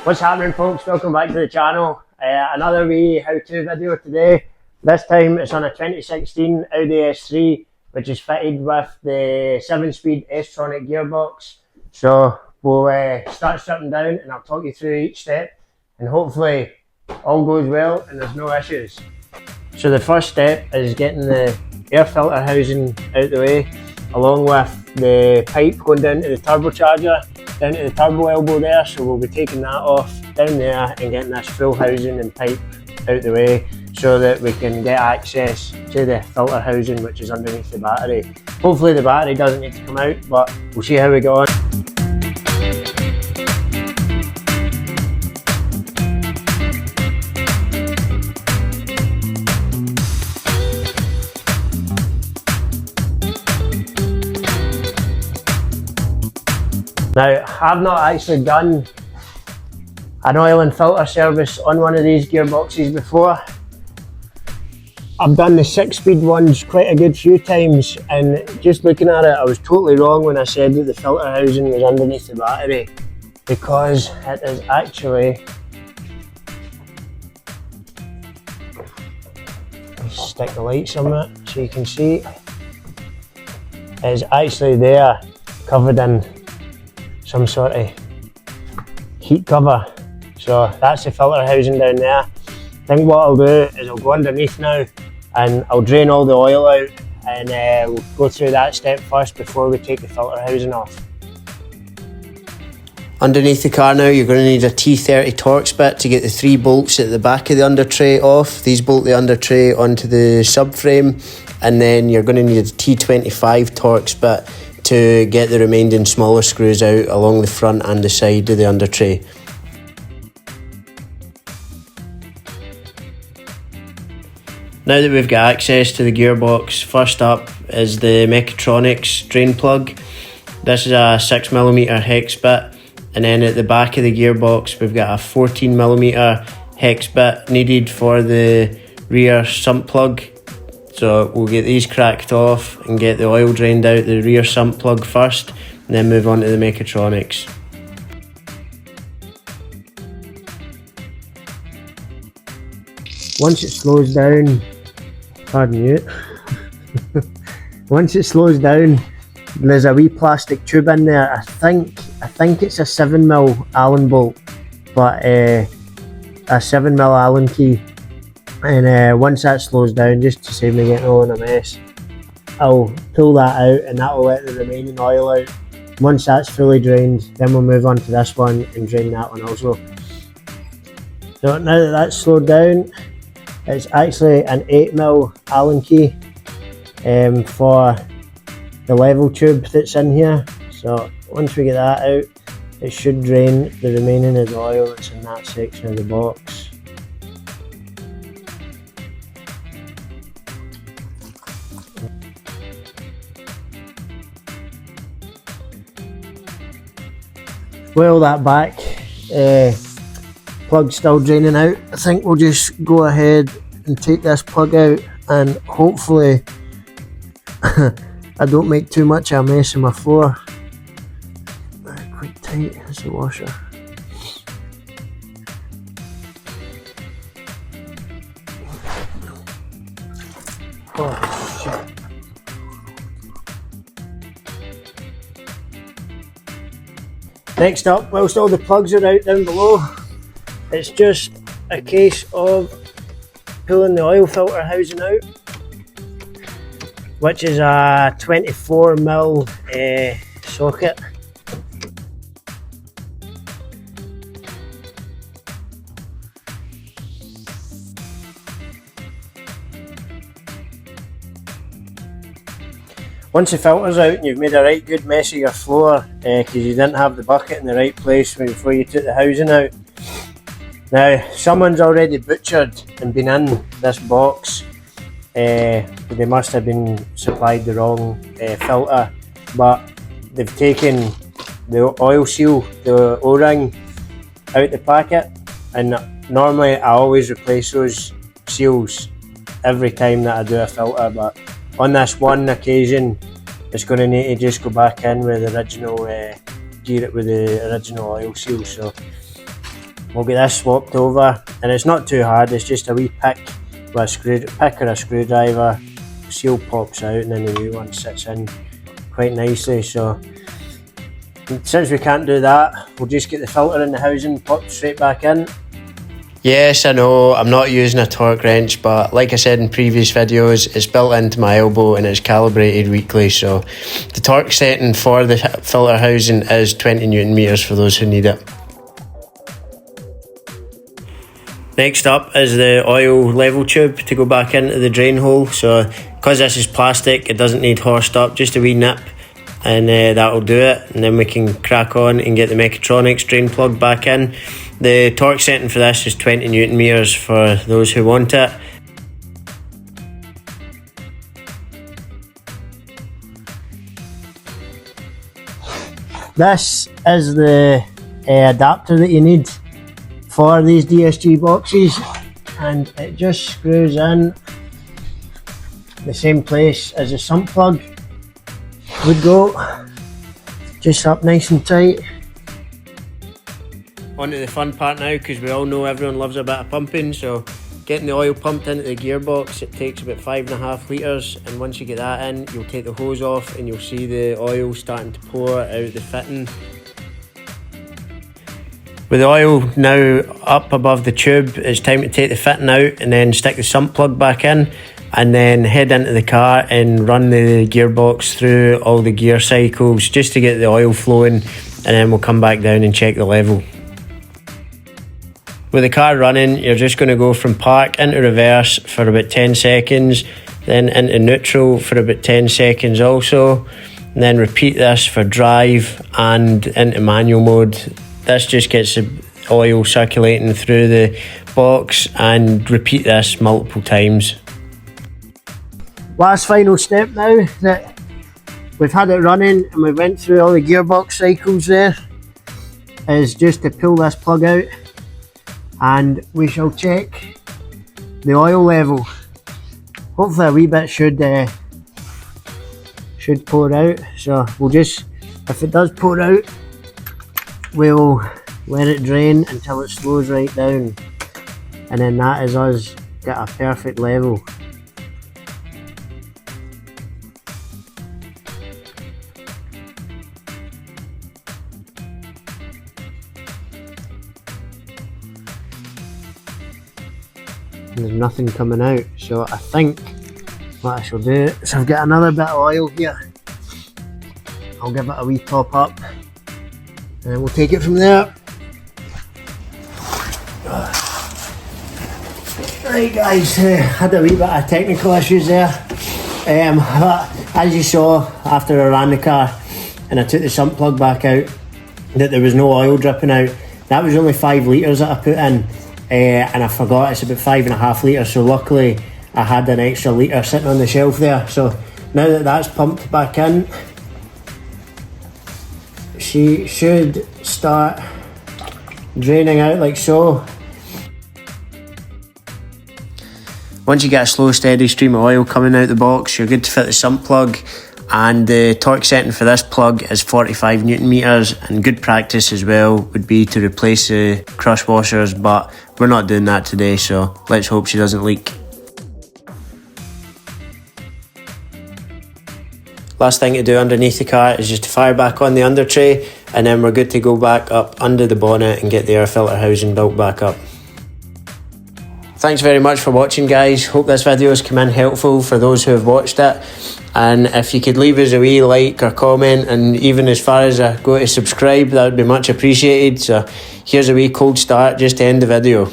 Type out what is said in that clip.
What's happening, folks? Welcome back to the channel. Another wee how-to video today. This time it's on a 2016 Audi S3, which is fitted with the 7-speed S-tronic gearbox. So we'll start stripping down and I'll talk you through each step, and hopefully all goes well and there's no issues. So the first step is getting the air filter housing out the way, along with the pipe going down to the turbocharger, down to the turbo elbow there. So we'll be taking that off down there and getting this full housing and pipe out the way so that we can get access to the filter housing, which is underneath the battery. Hopefully the battery doesn't need to come out, but we'll see how we go on. Now, I've not actually done an oil and filter service on one of these gearboxes before. I've done the 6-speed ones quite a good few times, and just looking at it, I was totally wrong when I said that the filter housing was underneath the battery, because it is actually, let's stick the lights on it so you can see, it is actually there, covered in some sort of heat cover. So that's the filter housing down there. I think what I'll do is I'll go underneath now and I'll drain all the oil out, and we'll go through that step first before we take the filter housing off. Underneath the car now, you're going to need a T30 Torx bit to get the 3 bolts at the back of the under tray off. These bolt the under tray onto the subframe, and then you're going to need a T25 Torx bit to get the remaining smaller screws out along the front and the side of the under tray. Now that we've got access to the gearbox, first up is the mechatronics drain plug. This is a 6mm hex bit, and then at the back of the gearbox we've got a 14mm hex bit needed for the rear sump plug. So we'll get these cracked off and get the oil drained out the rear sump plug first, and then move on to the mechatronics. Once it slows down, pardon you, once it slows down, there's a wee plastic tube in there. I think it's a 7mm Allen bolt, but a 7mm Allen key. And once that slows down, just to save me getting all in a mess, I'll pull that out and that will let the remaining oil out. Once that's fully drained, then we'll move on to this one and drain that one also. So now that that's slowed down, it's actually an 8mm Allen key for the level tube that's in here. So once we get that out, it should drain the remaining of the oil that's in that section of the box. Well, that back plug's still draining out. I think we'll just go ahead and take this plug out, and hopefully I don't make too much of a mess in my floor. Quite tight as the washer. Oh shit. Next up, whilst all the plugs are out down below, it's just a case of pulling the oil filter housing out, which is a 24mm socket. Once the filter's out and you've made a right good mess of your floor because you didn't have the bucket in the right place before you took the housing out. Now, someone's already butchered and been in this box. They must have been supplied the wrong filter, but they've taken the oil seal, the O-ring, out the packet, and normally I always replace those seals every time that I do a filter, but on this one occasion it's going to need to just go back in with the original gear it with the original oil seal. So we'll get this swapped over, and it's not too hard, it's just a wee pick with a pick or a screwdriver, the seal pops out and then the new one sits in quite nicely. So since we can't do that, we'll just get the filter in the housing popped straight back in. Yes, I know I'm not using a torque wrench, but like I said in previous videos, it's built into my elbow and it's calibrated weekly, so the torque setting for the filter housing is 20 Newton meters for those who need it. Next up is the oil level tube to go back into the drain hole. So because this is plastic, it doesn't need horsed up, just a wee nip, and that'll do it, and then we can crack on and get the mechatronics drain plug back in. The torque setting for this is 20 Newton meters for those who want it. This is the adapter that you need for these DSG boxes, and it just screws in the same place as the sump plug would go, just up nice and tight. On to the fun part now, because we all know everyone loves a bit of pumping. So getting the oil pumped into the gearbox, it takes about 5.5 litres, and once you get that in, you'll take the hose off and you'll see the oil starting to pour out the fitting. With the oil now up above the tube, it's time to take the fitting out and then stick the sump plug back in, and then head into the car and run the gearbox through all the gear cycles just to get the oil flowing, and then we'll come back down and check the level. With the car running, you're just going to go from park into reverse for about 10 seconds, then into neutral for about 10 seconds also, and then repeat this for drive and into manual mode. This just gets the oil circulating through the box, and repeat this multiple times. Last final step now that we've had it running and we went through all the gearbox cycles there is just to pull this plug out, and we shall check the oil level. Hopefully a wee bit should pour out, so we'll just, if it does pour out, we'll let it drain until it slows right down, and then that is us get a perfect level. There's nothing coming out, so I think what I shall do is I've got another bit of oil here. I'll give it a wee top up, and then we'll take it from there. Right guys, had a wee bit of technical issues there, but as you saw after I ran the car and I took the sump plug back out, that there was no oil dripping out. That was only 5 litres that I put in, and I forgot it's about 5.5 litres, so luckily I had an extra litre sitting on the shelf there. So now that that's pumped back in, she should start draining out like so. Once you get a slow steady stream of oil coming out the box, you're good to fit the sump plug, and the torque setting for this plug is 45 Newton meters, and good practice as well would be to replace the crush washers, but we're not doing that today, so let's hope she doesn't leak. Last thing to do underneath the car is just to fire back on the under tray, and then we're good to go back up under the bonnet and get the air filter housing built back up. Thanks very much for watching guys, hope this video has come in helpful for those who have watched it, and if you could leave us a wee like or comment, and even as far as I go to subscribe, that would be much appreciated. So here's a wee cold start just to end the video.